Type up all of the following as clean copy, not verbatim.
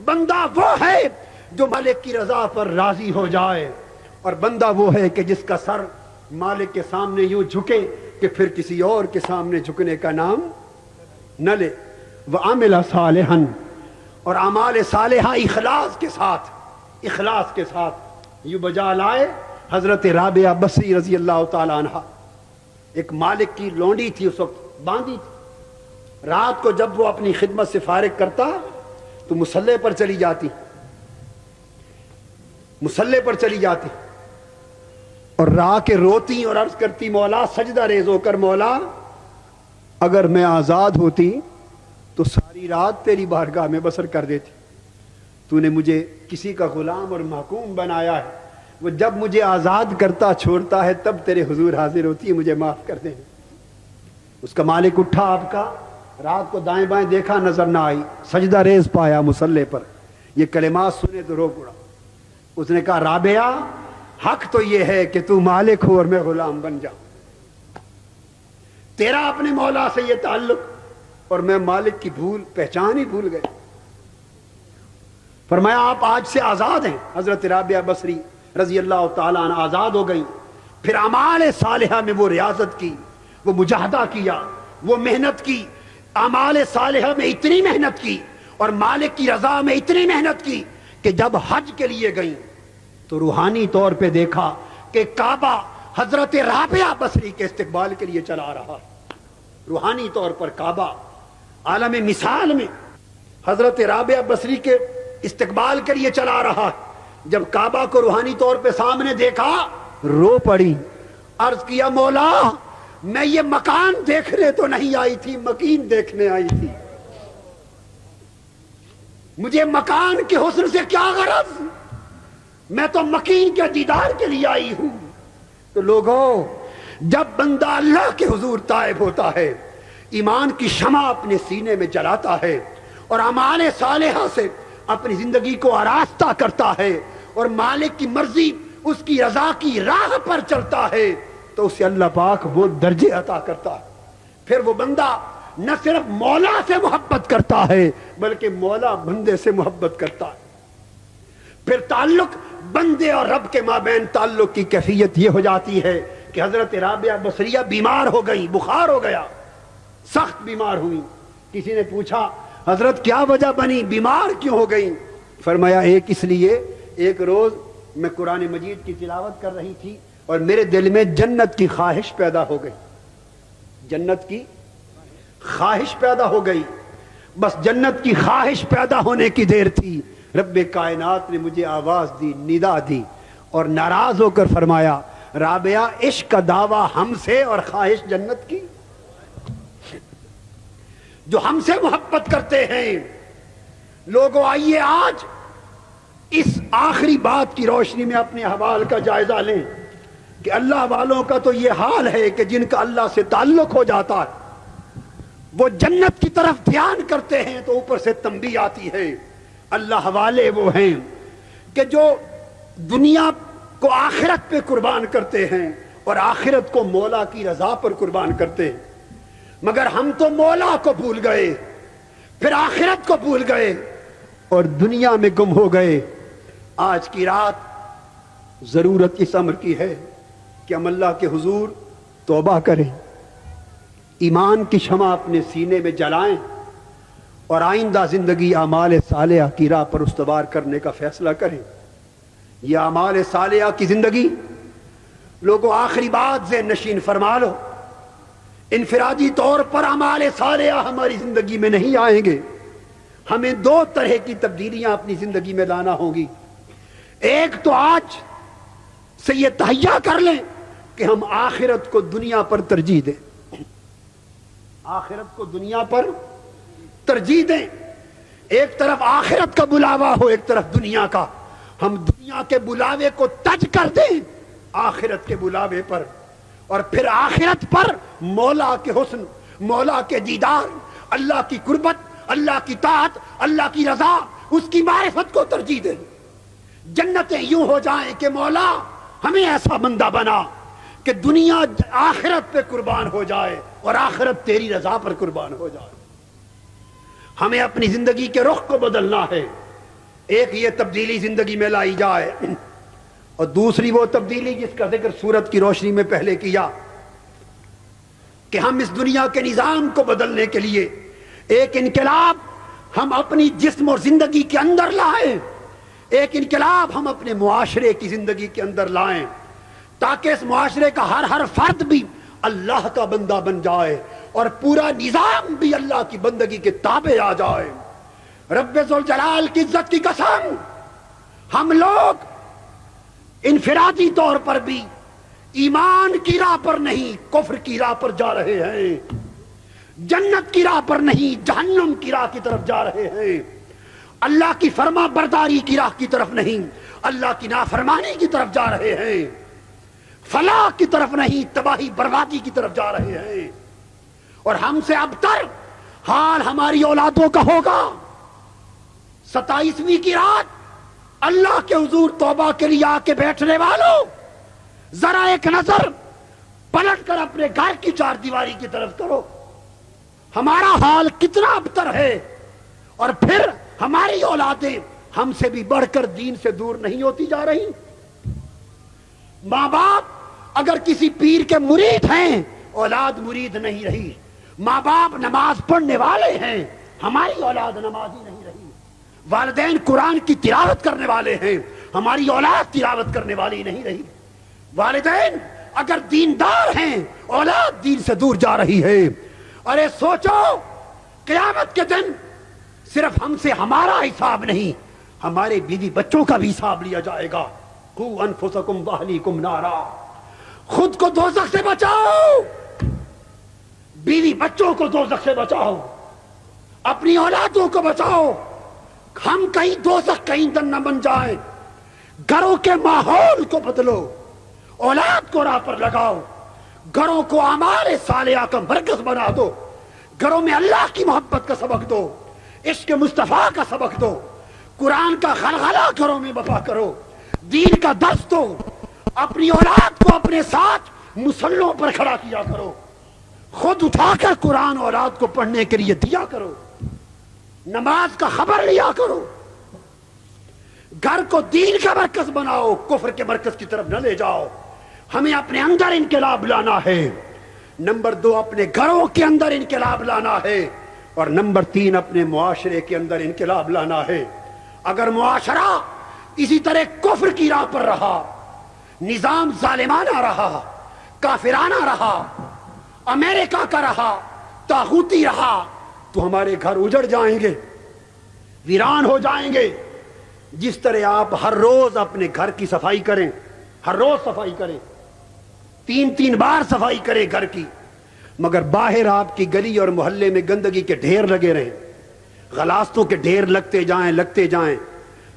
بندہ وہ ہے جو مالک کی رضا پر راضی ہو جائے، اور بندہ وہ ہے کہ جس کا سر مالک کے سامنے یوں جھکے کہ پھر کسی اور کے سامنے جھکنے کا نام نہ لے۔ وَعَمِلَ صَالِحًا، اور اعمال صالحہ اخلاص کے ساتھ یوں بجا لائے۔ حضرت رابعہ بصری رضی اللہ تعالی عنہ ایک مالک کی لونڈی تھی، اس وقت باندھی تھی، رات کو جب وہ اپنی خدمت سے فارغ کرتا تو مصلے پر چلی جاتی اور را کے روتی اور عرض کرتی مولا، سجدہ ریز ہو کر مولا اگر میں آزاد ہوتی تو ساری رات تیری بارگاہ میں بسر کر دیتی، تو نے مجھے کسی کا غلام اور محکوم بنایا ہے، وہ جب مجھے آزاد کرتا چھوڑتا ہے تب تیرے حضور حاضر ہوتی ہے، مجھے معاف کر دیں۔ اس کا مالک اٹھا، آپ کا رات کو دائیں بائیں دیکھا نظر نہ آئی، سجدہ ریز پایا مصلے پر، یہ کلمات سنے تو رو پڑا۔ اس نے کہا رابعہ، حق تو یہ ہے کہ تو مالک ہو اور میں غلام بن جاؤں، تیرا اپنے مولا سے یہ تعلق اور میں مالک کی پہچان ہی بھول گئے۔ فرمایا آپ آج سے آزاد ہیں۔ حضرت رابعہ بصری رضی اللہ تعالیٰ عنہ آزاد ہو گئی۔ پھر اعمال صالحہ میں وہ ریاضت کی، وہ مجاہدہ کیا، وہ محنت کی، اعمال صالحہ میں اتنی محنت کی اور مالک کی رضا میں اتنی محنت کی کہ جب حج کے لیے گئیں تو روحانی طور پہ دیکھا کہ کعبہ حضرت رابعہ بصری کے استقبال کے لیے چلا رہا۔ روحانی طور پر کعبہ عالم مثال میں حضرت رابعہ بصری کے استقبال کے لیے چلا رہا۔ جب کعبہ کو روحانی طور پہ سامنے دیکھا رو پڑی، عرض کیا مولا میں یہ مکان دیکھنے تو نہیں آئی تھی، مکین دیکھنے آئی تھی، مجھے مکان کے حسن سے کیا غرض، میں تو مکین کے دیدار کے لیے آئی ہوں۔ تو لوگوں، جب بندہ اللہ کے حضور تائب ہوتا ہے، ایمان کی شمع اپنے سینے میں جلاتا ہے اور اعمال صالحہ سے اپنی زندگی کو آراستہ کرتا ہے اور مالک کی مرضی اس کی رضا کی راہ پر چلتا ہے، تو اسے اللہ پاک وہ درجے عطا کرتا ہے۔ پھر وہ بندہ نہ صرف مولا سے محبت کرتا ہے بلکہ مولا بندے سے محبت کرتا ہے۔ پھر تعلق بندے اور رب کے مابین تعلق کی کیفیت یہ ہو جاتی ہے کہ حضرت رابعہ بصریہ بیمار ہو گئی، بخار ہو گیا، سخت بیمار ہوئی۔ کسی نے پوچھا حضرت کیا وجہ بنی، بیمار کیوں ہو گئی؟ فرمایا ایک اس لیے، ایک روز میں قرآن مجید کی تلاوت کر رہی تھی اور میرے دل میں جنت کی خواہش پیدا ہو گئی، جنت کی خواہش پیدا ہو گئی۔ بس جنت کی خواہش پیدا ہونے کی دیر تھی، رب کائنات نے مجھے آواز دی، ندا دی اور ناراض ہو کر فرمایا رابعہ عشق کا دعویٰ ہم سے اور خواہش جنت کی۔ جو ہم سے محبت کرتے ہیں لوگوں، آئیے آج اس آخری بات کی روشنی میں اپنے احوال کا جائزہ لیں کہ اللہ والوں کا تو یہ حال ہے کہ جن کا اللہ سے تعلق ہو جاتا ہے وہ جنت کی طرف دھیان کرتے ہیں تو اوپر سے تنبیہ آتی ہے۔ اللہ والے وہ ہیں کہ جو دنیا کو آخرت پہ قربان کرتے ہیں اور آخرت کو مولا کی رضا پر قربان کرتے ہیں، مگر ہم تو مولا کو بھول گئے، پھر آخرت کو بھول گئے اور دنیا میں گم ہو گئے۔ آج کی رات ضرورت اس امر کی ہے کہ ہم اللہ کے حضور توبہ کریں، ایمان کی شمع اپنے سینے میں جلائیں اور آئندہ زندگی اعمال صالحہ کی راہ پر استوار کرنے کا فیصلہ کریں۔ یہ اعمال صالحہ کی زندگی لوگوں، آخری بات ذہن نشین فرما لو، انفرادی طور پر اعمال صالحہ ہماری زندگی میں نہیں آئیں گے، ہمیں دو طرح کی تبدیلیاں اپنی زندگی میں لانا ہوں گی۔ ایک تو آج سے یہ تہیہ کر لیں کہ ہم آخرت کو دنیا پر ترجیح دیں، آخرت کو دنیا پر ترجیح دیں۔ ایک طرف آخرت کا بلاوا ہو، ایک طرف دنیا کا، ہم دنیا کے بلاوے کو تج کر دیں آخرت کے بلاوے پر، اور پھر آخرت پر مولا کے حسن، مولا کے دیدار، اللہ کی قربت، اللہ کی طاعت، اللہ کی رضا، اس کی معرفت کو ترجیح دیں۔ جنتیں یوں ہو جائیں کہ مولا ہمیں ایسا بندہ بنا کہ دنیا آخرت پہ قربان ہو جائے اور آخرت تیری رضا پر قربان ہو جائے۔ ہمیں اپنی زندگی کے رخ کو بدلنا ہے، ایک یہ تبدیلی زندگی میں لائی جائے، اور دوسری وہ تبدیلی جس کا ذکر سورت کی روشنی میں پہلے کیا کہ ہم اس دنیا کے نظام کو بدلنے کے لیے ایک انقلاب ہم اپنی جسم اور زندگی کے اندر لائیں، ایک انقلاب ہم اپنے معاشرے کی زندگی کے اندر لائیں، تاکہ اس معاشرے کا ہر فرد بھی اللہ کا بندہ بن جائے اور پورا نظام بھی اللہ کی بندگی کے تابع آ جائے۔ رب ذوالجلال کی عزت کی قسم، ہم لوگ انفرادی طور پر بھی ایمان کی راہ پر نہیں کفر کی راہ پر جا رہے ہیں، جنت کی راہ پر نہیں جہنم کی راہ کی طرف جا رہے ہیں، اللہ کی فرما برداری کی راہ کی طرف نہیں اللہ کی نافرمانی کی طرف جا رہے ہیں، فلاح کی طرف نہیں تباہی بربادی کی طرف جا رہے ہیں۔ اور ہم سے ابتر حال ہماری اولادوں کا ہوگا۔ 27ویں کی رات اللہ کے حضور توبہ کے لیے آ کے بیٹھنے والوں، ذرا ایک نظر پلٹ کر اپنے گھر کی چار دیواری کی طرف کرو، ہمارا حال کتنا ابتر ہے، اور پھر ہماری اولادیں ہم سے بھی بڑھ کر دین سے دور نہیں ہوتی جا رہی۔ ماں باپ اگر کسی پیر کے مرید ہیں، اولاد مرید نہیں رہی، ماں باپ نماز پڑھنے والے ہیں، ہماری اولاد نمازی نہیں رہی، والدین قرآن کی تلاوت کرنے والے ہیں، ہماری اولاد تلاوت کرنے والی نہیں رہی، والدین اگر دیندار ہیں، اولاد دین سے دور جا رہی ہے۔ ارے سوچو، قیامت کے دن صرف ہم سے ہمارا حساب نہیں، ہمارے بیوی بچوں کا بھی حساب لیا جائے گا۔ قوا انفسکم واہلیکم نارا، خود کو دوزخ سے بچاؤ، بیوی بچوں کو دوزخ سے بچاؤ، اپنی اولادوں کو بچاؤ، ہم کہیں دوزخ کا ایندھن نہ بن جائیں۔ گھروں کے ماحول کو بدلو، اولاد کو راہ پر لگاؤ، گھروں کو اعمال صالحہ کا مرکز بنا دو، گھروں میں اللہ کی محبت کا سبق دو، عشق مصطفیٰ کا سبق دو، قرآن کا غلغلہ گھروں میں بپا کرو، دین کا درس دو، اپنی اولاد کو اپنے ساتھ مصلوں پر کھڑا کیا کرو، خود اٹھا کر قرآن اولاد کو پڑھنے کے لیے دیا کرو، نماز کا خبر لیا کرو، گھر کو دین کا مرکز بناؤ، کفر کے مرکز کی طرف نہ لے جاؤ۔ ہمیں اپنے اندر انقلاب لانا ہے، نمبر 2 اپنے گھروں کے اندر انقلاب لانا ہے، اور نمبر 3 اپنے معاشرے کے اندر انقلاب لانا ہے۔ اگر معاشرہ اسی طرح کفر کی راہ پر رہا، نظام ظالمانہ رہا، کافرانہ رہا، امریکہ کا رہا، طاغوتی رہا، تو ہمارے گھر اجڑ جائیں گے، ویران ہو جائیں گے۔ جس طرح آپ ہر روز اپنے گھر کی صفائی کریں، ہر روز صفائی کریں، 3 بار صفائی کریں گھر کی، مگر باہر آپ کی گلی اور محلے میں گندگی کے ڈھیر لگے رہیں، غلاظتوں کے ڈھیر لگتے جائیں،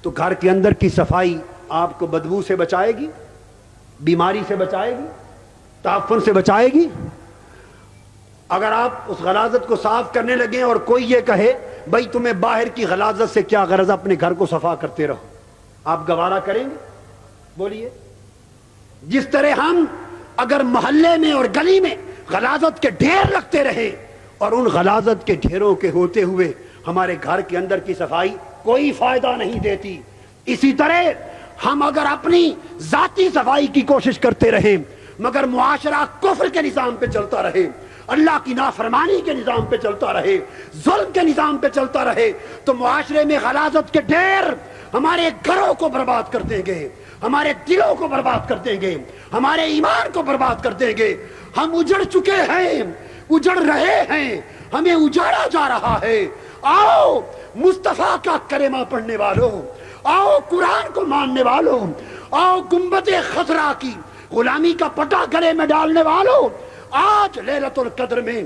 تو گھر کے اندر کی صفائی آپ کو بدبو سے بچائے گی، بیماری سے بچائے گی، تعفن سے بچائے گی؟ اگر آپ اس غلاظت کو صاف کرنے لگیں اور کوئی یہ کہے بھائی تمہیں باہر کی غلاظت سے کیا غرض، اپنے گھر کو صفا کرتے رہو، آپ گوارا کریں گے؟ بولیے۔ جس طرح ہم اگر محلے میں اور گلی میں غلاظت کے ڈھیر لگتے رہے اور ان غلاظت کے ڈھیروں کے ہوتے ہوئے ہمارے گھر کے اندر کی صفائی کوئی فائدہ نہیں دیتی، اسی طرح ہم اگر اپنی ذاتی صفائی کی کوشش کرتے رہیں مگر معاشرہ کفر کے نظام پہ چلتا رہے، اللہ کی نافرمانی کے نظام پہ چلتا رہے، ظلم کے نظام پہ چلتا رہے، تو معاشرے میں غلاظت کے ڈھیر ہمارے گھروں کو برباد کر دیں گے، ہمارے دلوں کو برباد کر دیں گے، ہمارے ایمان کو برباد کر دیں گے۔ ہم اجڑ چکے ہیں، اجڑ رہے ہیں، ہمیں اجاڑا جا رہا ہے۔ آؤ مصطفیٰ کا کلمہ پڑھنے والوں، آؤ قرآن کو ماننے والوں، آؤ گنبد خضرا کی غلامی کا پٹا گلے میں ڈالنے والوں، آج لیلۃ القدر میں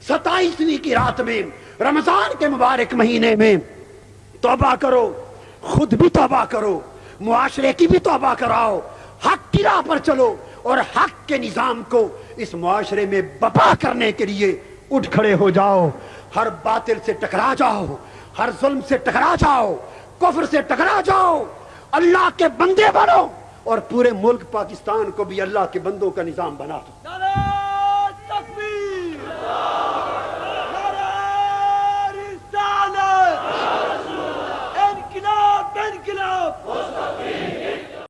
27ویں کی رات میں رمضان کے مبارک مہینے میں توبہ کرو، خود بھی توبہ کرو، معاشرے کی بھی توبہ کراؤ، حق کی راہ پر چلو اور حق کے نظام کو اس معاشرے میں بپا کرنے کے لیے اٹھ کھڑے ہو جاؤ، ہر باطل سے ٹکرا جاؤ، ہر ظلم سے ٹکرا جاؤ، کفر سے ٹکرا جاؤ، اللہ کے بندے بنو اور پورے ملک پاکستان کو بھی اللہ کے بندوں کا نظام بنا دو۔